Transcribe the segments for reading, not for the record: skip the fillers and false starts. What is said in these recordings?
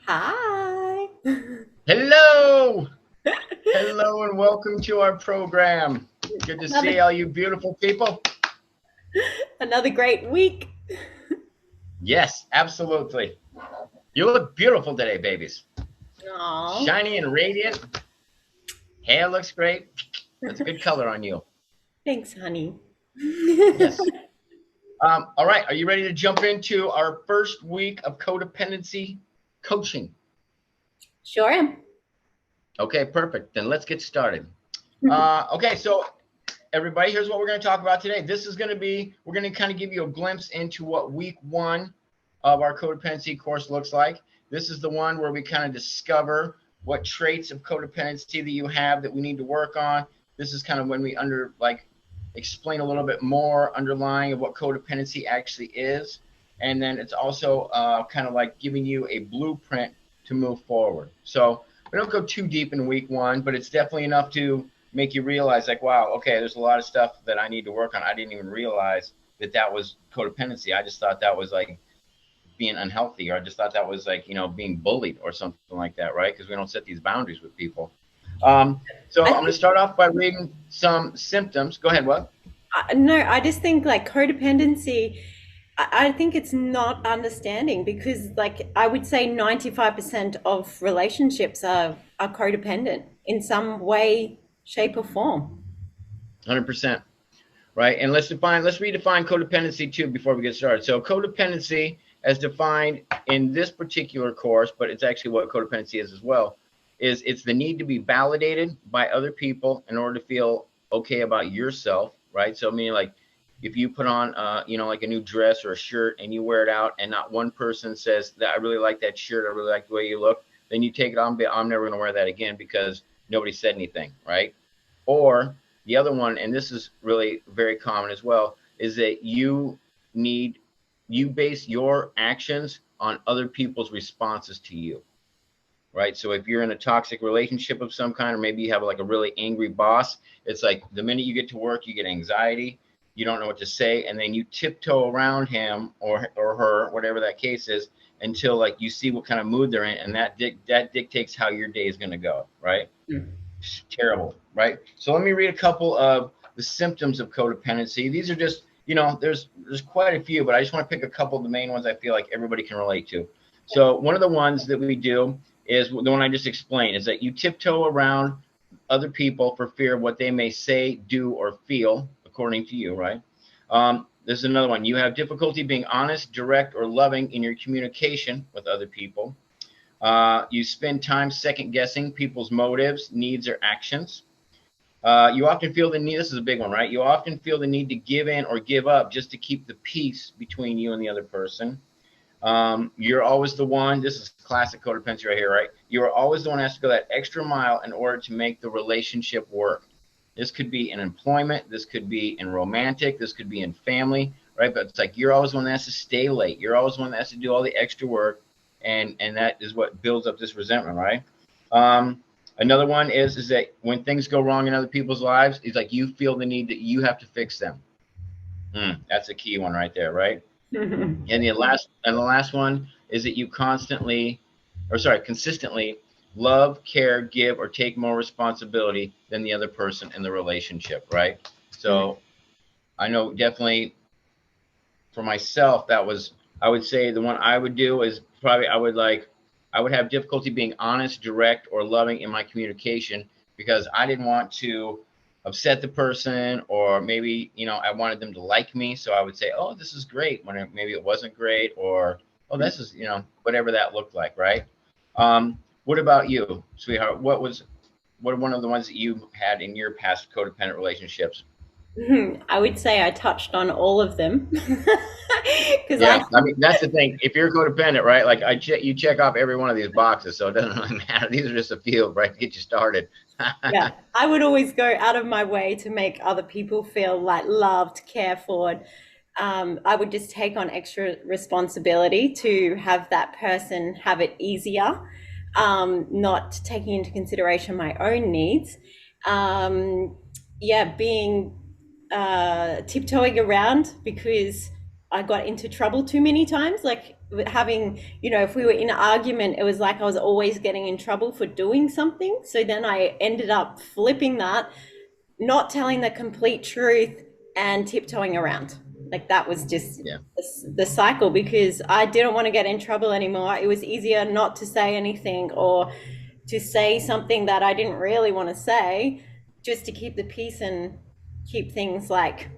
Hi. Hello! Hello and welcome to our program. Good to see Another all you beautiful people. another great week. Yes, absolutely. You look beautiful today, babies. Aw, Shiny and radiant. Hair looks great. That's a good color on you. thanks, honey. Yes. All right. Are you ready to jump into our first week of codependency coaching? Sure am. Okay, perfect. Then let's get started. Okay, so everybody, here's what we're going to talk about today. This is going to be, we're going to kind of give you a glimpse into what week one of our codependency course looks like. This is the one where we kind of discover what traits of codependency that you have that we need to work on. This is kind of when we explain a little bit more underlying of what codependency actually is. And then it's also kind of like giving you a blueprint to move forward. So we don't go too deep in week one, but it's definitely enough to make you realize like, wow, okay, there's a lot of stuff that I need to work on. I didn't even realize that that was codependency. I just thought that was like being unhealthy, or I just thought that was like, being bullied or something like that, right? Because we don't set these boundaries with people. So I I'm going to think start off by reading some symptoms. Go ahead. What? no, I just think like codependency. I think it's not understanding because, like, I would say 95% of relationships are codependent in some way, shape, or form. 100%. Right. And let's redefine codependency too before we get started. So codependency, as defined in this particular course, but it's actually what codependency is as well, is it's the need to be validated by other people in order to feel okay about yourself. Right. So I mean, like if you put on, like a new dress or a shirt and you wear it out and not one person says that I really like that shirt, I really like the way you look, then you take it on, I'm never going to wear that again because nobody said anything. Right. Or the other one, and this is really very common as well, is that need, you base your actions on other people's responses to you, right? So if you're in a toxic relationship of some kind, or maybe you have like a really angry boss, it's like the minute you get to work, you get anxiety, you don't know what to say, and then you tiptoe around him or her, whatever that case is, until like you see what kind of mood they're in, and that dictates how your day is going to go, right? Terrible, right? So let me read a couple of the symptoms of codependency. These are just, there's quite a few, but I just want to pick a couple of the main ones I feel like everybody can relate to. So one of the ones that we do is the one I just explained, is that you tiptoe around other people for fear of what they may say, do, or feel, according to you, right? There's another one. You have difficulty being honest, direct, or loving in your communication with other people. You spend time second guessing people's motives, needs, or actions. You often feel the need, this is a big one, right? You often feel the need to give in or give up just to keep the peace between you and the other person. You're always the one, this is classic codependency right here, right? You're always the one that has to go that extra mile in order to make the relationship work. This could be in employment, this could be in romantic, this could be in family, right? But it's like you're always the one that has to stay late. You're always the one that has to do all the extra work, and that is what builds up this resentment, right? Another one is that when things go wrong in other people's lives, it's like you feel the need that you have to fix them. That's a key one right there, right? And the last one is that you consistently love, care, give, or take more responsibility than the other person in the relationship, right? So I know definitely for myself, that was, I would say the one I would do is probably I would have difficulty being honest, direct, or loving in my communication because I didn't want to upset the person, or maybe, I wanted them to like me. So I would say, oh, this is great, when maybe it wasn't great, or, oh, this is, whatever that looked like, right? What about you, sweetheart? What are one of the ones that you had in your past codependent relationships? I would say I touched on all of them because I Yeah, I mean that's the thing. If you're codependent, right? Like you check off every one of these boxes, so it doesn't really matter. These are just a few, right, to get you started. yeah, I would always go out of my way to make other people feel like loved, cared for. I would just take on extra responsibility to have that person have it easier, not taking into consideration my own needs. Um, yeah, being tiptoeing around because I got into trouble too many times. Like having, you know, if we were in an argument, it was like I was always getting in trouble for doing something. So then I ended up flipping that, not telling the complete truth and tiptoeing around. Like that was just Yeah. the cycle, because I didn't want to get in trouble anymore. It was easier not to say anything, or to say something that I didn't really want to say, just to keep the peace and keep things like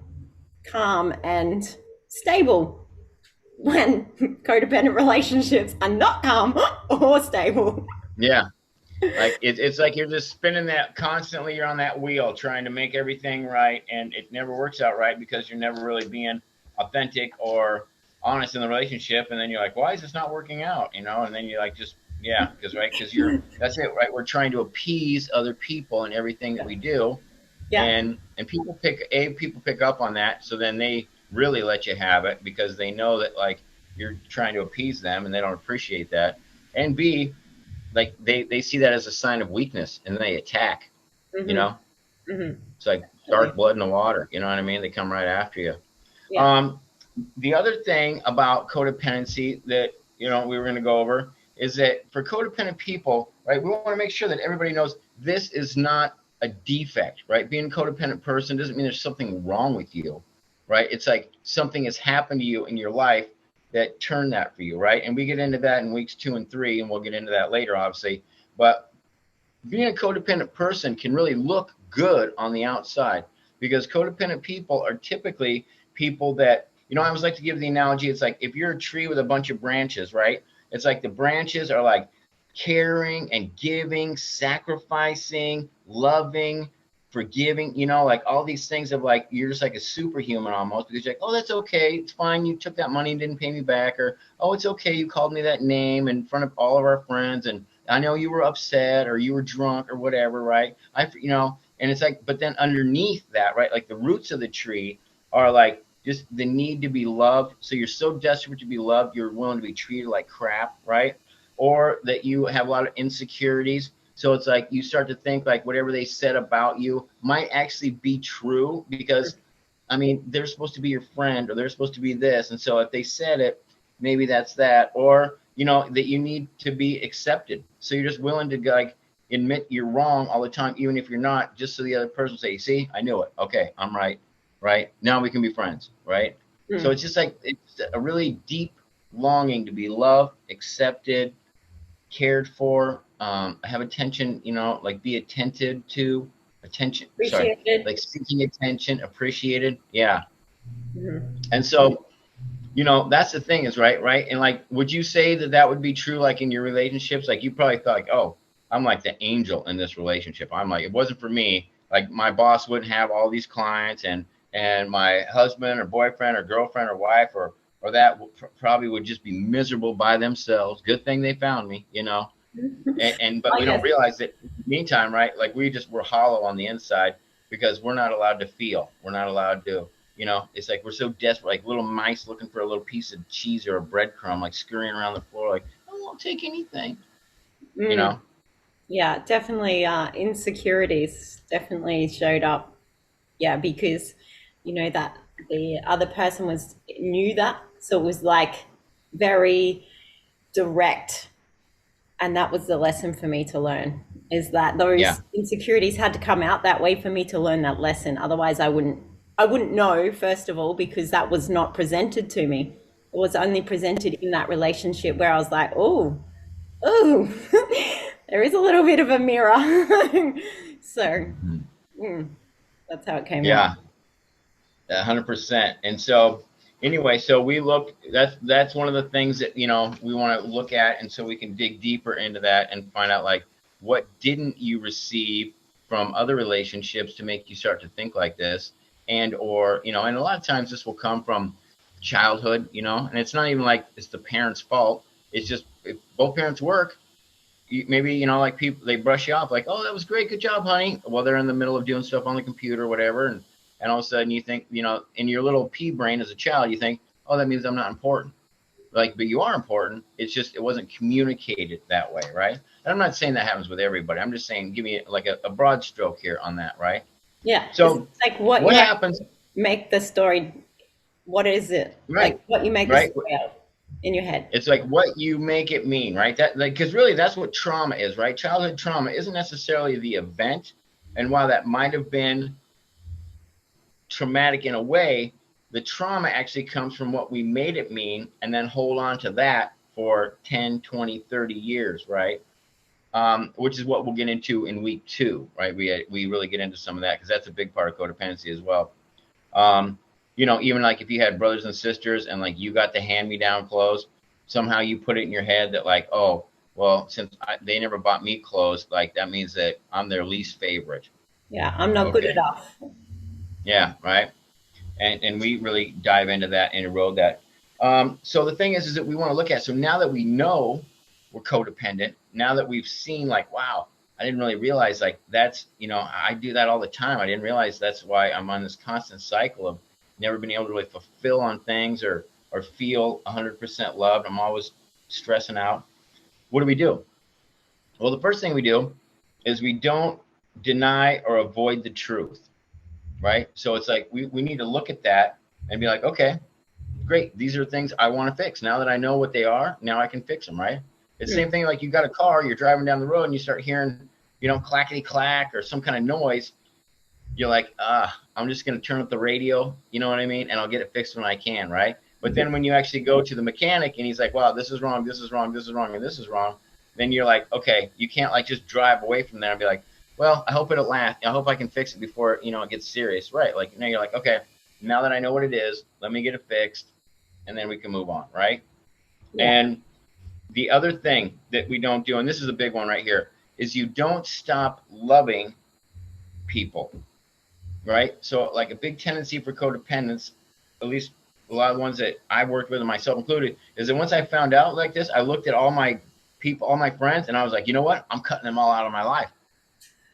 calm and stable, when codependent relationships are not calm or stable. Yeah. Like it's like you're just spinning that constantly. You're on that wheel trying to make everything right, and it never works out right because you're never really being authentic or honest in the relationship. And then you're like, why is this not working out? You know, and then you're like, just yeah, because right, because you're that's it, right? We're trying to appease other people in everything that we do, Yeah. and people pick up on that, so then they really let you have it because they know that like you're trying to appease them, and they don't appreciate that. And B, like they see that as a sign of weakness and they attack, you Mm-hmm. know. Mm-hmm. It's like dark blood in the water, you know what I mean? They come right after you. Yeah. um the other thing about codependency that we were going to go over is that for codependent people, right, we want to make sure that everybody knows this is not a defect, right? Being a codependent person doesn't mean there's something wrong with you, right? It's like something has happened to you in your life that turned that for you, right? And we get into that in weeks 2 and 3, and we'll get into that later, obviously. But being a codependent person can really look good on the outside, because codependent people are typically people that, I always like to give the analogy. It's like if you're a tree with a bunch of branches, right? It's like the branches are like caring and giving, sacrificing, loving, forgiving, like all these things of like, you're just like a superhuman almost, because you're like, oh, that's okay. It's fine. You took that money and didn't pay me back. Or, oh, it's okay. You called me that name in front of all of our friends. And I know you were upset or you were drunk or whatever, right? And it's like, but then underneath that, right, like the roots of the tree are like just the need to be loved. So you're so desperate to be loved, you're willing to be treated like crap, right? Or that you have a lot of insecurities. So it's like you start to think like whatever they said about you might actually be true, because I mean, they're supposed to be your friend, or they're supposed to be this. And so if they said it, maybe that's that. Or, that you need to be accepted. So you're just willing to like admit you're wrong all the time, even if you're not, just so the other person will say, see, I knew it. Okay, I'm right. Right. Now we can be friends. Right. So Mm. it's just like, it's a really deep longing to be loved, accepted, cared for, have attention, like be attentive to, attention, sorry, Appreciated. like seeking attention, appreciated. Yeah. Mm-hmm. And so, that's the thing is, right. And like, would you say that that would be true, like in your relationships? Like you probably thought like, oh, I'm like the angel in this relationship. I'm like, it wasn't for me, like my boss wouldn't have all these clients, and my husband or boyfriend or girlfriend or wife or that probably would just be miserable by themselves. Good thing they found me, but Oh, we don't yes. realize that in the meantime, right? Like we're hollow on the inside because we're not allowed to feel. We're not allowed to, it's like we're so desperate, like little mice looking for a little piece of cheese or a breadcrumb, like scurrying around the floor, like, I won't take anything, you Mm. know? Yeah, definitely. Insecurities definitely showed up. Yeah, because that the other person was knew that, so it was like very direct, and that was the lesson for me to learn. Is that Yeah. those insecurities had to come out that way for me to learn that lesson. Otherwise, I wouldn't know, first of all, because that was not presented to me. It was only presented in that relationship where I was like, oh, there is a little bit of a mirror. So Mhm. mm, that's how it came out. Yeah. 100%. And so anyway, so we look, that's one of the things that, we want to look at. And so we can dig deeper into that and find out like, what didn't you receive from other relationships to make you start to think like this? And, or, and a lot of times this will come from childhood, and it's not even like it's the parents' fault. It's just if both parents work, maybe, like people, they brush you off like, oh, that was great, good job, honey, while they're in the middle of doing stuff on the computer or whatever. And all of a sudden you think, in your little pea brain as a child, you think, oh, that means I'm not important. Like, but you are important. It's just it wasn't communicated that way, right? And I'm not saying that happens with everybody. I'm just saying, give me like a broad stroke here on that, right? Yeah, it's So like what what you happens, make the story. What is it? Like right? what you make the Right? story out of. in your head. It's like what you make it mean, right? That, like, because really that's what trauma is, right? Childhood trauma isn't necessarily the event, and while that might have been traumatic in a way, the trauma actually comes from what we made it mean and then hold on to that for 10, 20, 30 years, right? Which is what we'll get into in week 2, right? We really get into some of that because that's a big part of codependency as well. You know, even like if you had brothers and sisters and like you got the hand-me-down clothes, somehow you put it in your head that like, oh, well, since they never bought me clothes, like that means that I'm their least favorite. Yeah, I'm not good Okay. enough. Yeah, right. And we really dive into that and erode that. So the thing is that we want to look at. So now that we know we're codependent, now that we've seen like, wow, I didn't really realize like that's, you know, I do that all the time. I didn't realize that's why I'm on this constant cycle of never being able to really fulfill on things or feel 100% loved. I'm always stressing out. What do? Well, the first thing we do is we don't deny or avoid the truth, right? So it's like we need to look at that and be like, okay, great. These are things I want to fix. Now that I know what they are, now I can fix them, right? It's the same thing like you got a car, you're driving down the road and you start hearing, you know, clackety clack or some kind of noise. You're like, I'm just going to turn up the radio, you know what I mean? And I'll get it fixed when I can, right? But then when you actually go to the mechanic and he's like, wow, this is wrong, this is wrong, this is wrong, and this is wrong, then you're like, okay, you can't like just drive away from there and be like, well, I hope it'll last. I hope I can fix it before, you know, it gets serious, right? Like now you're like, okay, now that I know what it is, let me get it fixed and then we can move on, right? Yeah. And the other thing that we don't do, and this is a big one right here, is you don't stop loving people, right? So like a big tendency for codependence, at least a lot of the ones that I worked with and myself included, is that once I found out like this, I looked at all my people, all my friends, and I was like, you know what? I'm cutting them all out of my life.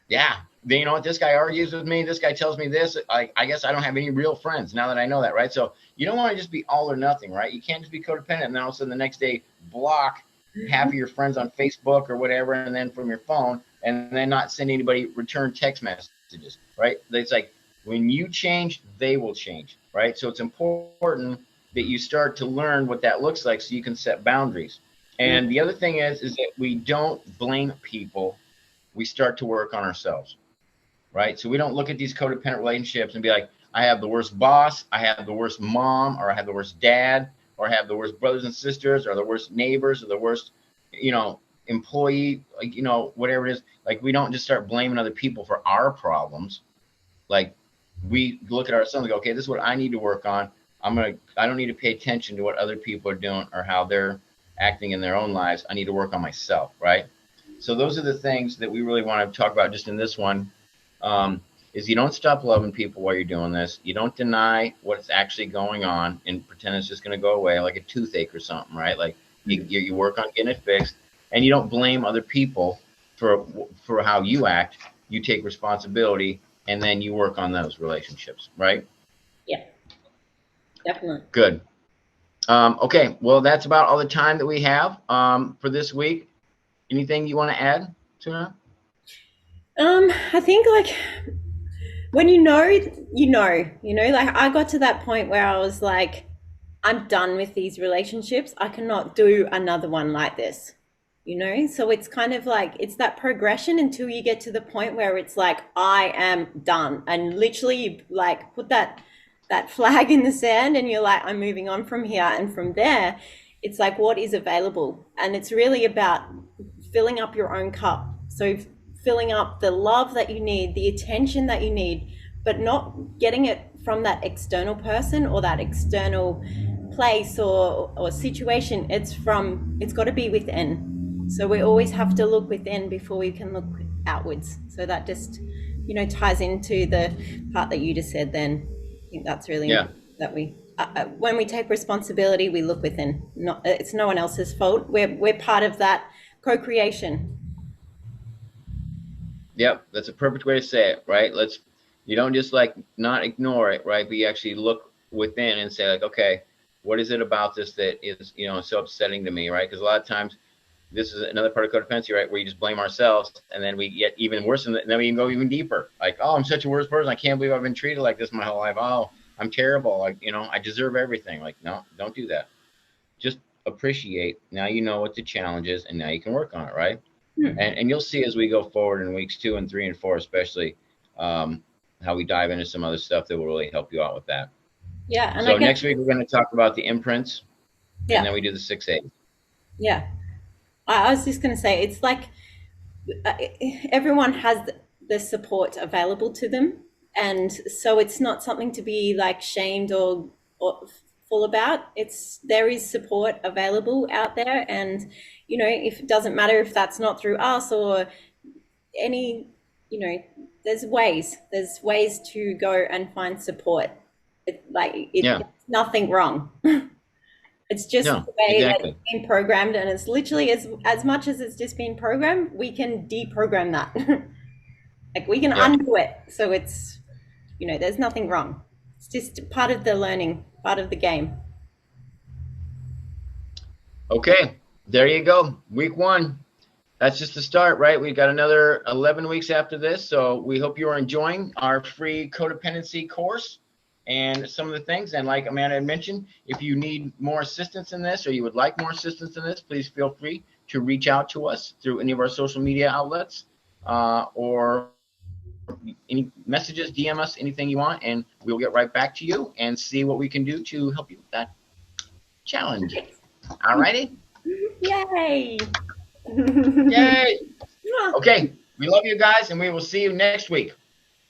Yeah. Then you know what? This guy argues with me. This guy tells me this. I guess I don't have any real friends now that I know that, right? So you don't want to just be all or nothing, right? You can't just be codependent and then all of a sudden the next day block half of your friends on Facebook or whatever, and then from your phone, and then not send anybody return text messages, right? It's like when you change, they will change, right? So it's important that you start to learn what that looks like so you can set boundaries. And the other thing is that we don't blame people. We start to work on ourselves, right? So we don't look at these codependent relationships and be like, I have the worst boss, I have the worst mom, or I have the worst dad, or I have the worst brothers and sisters, or the worst neighbors, or the worst, you know, employee, like, you know, whatever it is. Like, we don't just start blaming other people for our problems. Like, we look at ourselves and go, okay, this is what I need to work on. I don't need to pay attention to what other people are doing or how they're acting in their own lives. I need to work on myself, right? So those are the things that we really want to talk about just in this one. Is you don't stop loving people while you're doing this. You don't deny what's actually going on and pretend it's just going to go away like a toothache or something, right? Like you work on getting it fixed, and you don't blame other people for how you act. You take responsibility, and then you work on those relationships, right? Yeah, definitely. Good. Okay, well, that's about all the time that we have for this week. Anything you want to add, Tuna? I think like when like I got to that point where I was like, I'm done with these relationships. I cannot do another one like this. So it's kind of like it's that progression until you get to the point where it's like I am done, and literally you like put that flag in the sand and you're like, I'm moving on from here. And from there, it's like what is available, and it's really about filling up your own cup. So filling up the love that you need, the attention that you need, but not getting it from that external person or that external place or situation. It's got to be within. So we always have to look within before we can look outwards. So that just ties into the part that you just said. Then I think that's really Yeah. important that we when we take responsibility, we look within. Not It's no one else's fault. We're part of that co-creation. Yep, that's a perfect way to say it, right? You don't just like not ignore it, right? But you actually look within and say like, okay, what is it about this that is, so upsetting to me, right? Because a lot of times this is another part of codependency, right? Where you just blame ourselves, and then we get even worse than that, and then we can go even deeper. Like, oh, I'm such a worse person. I can't believe I've been treated like this my whole life. Oh, I'm terrible. Like, I deserve everything. Like, no, don't do that. Just appreciate. Now you know what the challenge is, and now you can work on it, right? Hmm. And you'll see as we go forward in weeks 2 and 3 and 4, especially, um, how we dive into some other stuff that will really help you out with that. Yeah, and I So guess, next week we're going to talk about the imprints, and yeah, then we do the 6 A's. yeah. I was just going to say, it's like uh, everyone has the support available to them, and so it's not something to be like shamed or full about. It's there is support available out there, and if it doesn't matter if that's not through us or any, you know, there's ways to go and find support. Yeah. It's nothing wrong. It's just No. the way that Exactly. it's been programmed, and it's literally as much as it's just been programmed, we can deprogram that. Like we can Yep. undo it. So there's nothing wrong. It's just part of the learning, part of the game. Okay. There you go. Week 1. That's just the start, right? We've got another 11 weeks after this. So we hope you are enjoying our free codependency course and some of the things. And like Amanda had mentioned, if you need more assistance in this, or you would like more assistance in this, please feel free to reach out to us through any of our social media outlets, or any messages, DM us anything you want, and we'll get right back to you and see what we can do to help you with that challenge. All righty? Yay! Yay! Okay. We love you guys, and we will see you next week.